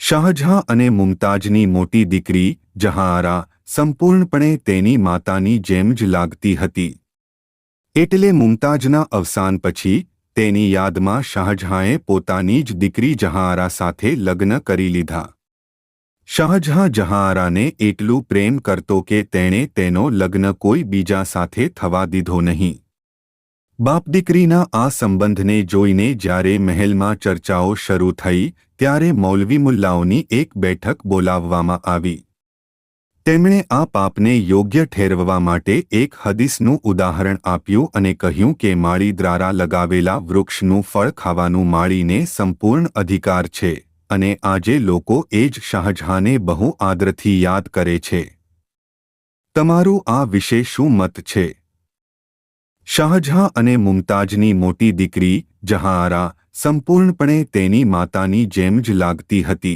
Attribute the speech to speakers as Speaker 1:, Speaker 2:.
Speaker 1: શાહજહાં અને મુમતાજની મોટી દીકરી જહાંઆરા સંપૂર્ણપણે તેની માતાની જેમ જ લાગતી હતી. એટલે મુમતાજના અવસાન પછી તેની યાદમાં શાહજહાંએ પોતાની જ દીકરી જહાંઆરા સાથે લગ્ન કરી લીધા. શાહજહાં જહાંઆરાને એટલું પ્રેમ કરતો કે તેણે તેનો લગ્ન કોઈ બીજા સાથે થવા દીધો નહીં. બાપ દીકરીના આ સંબંધને જોઈને જ્યારે મહેલમાં ચર્ચાઓ શરૂ થઈ ત્યારે મૌલવી મુલ્લાઓની એક બેઠક બોલાવવામાં આવી. તેમણે આ પાપને યોગ્ય ઠેરવવા માટે એક હદીસનું ઉદાહરણ આપ્યું અને કહ્યું કે માળી દ્વારા લગાવેલા વૃક્ષનું ફળ ખાવાનું માળીને સંપૂર્ણ અધિકાર છે અને આજે લોકો એ જ શાહજહાંને બહુ આદરથી યાદ કરે છે. તમારું આ વિશે શું મત છે? શાહજહાં અને મુમતાજની મોટી દીકરી જહાંઆરા સંપૂર્ણપણે તેની માતાની જેમ જ લાગતી હતી.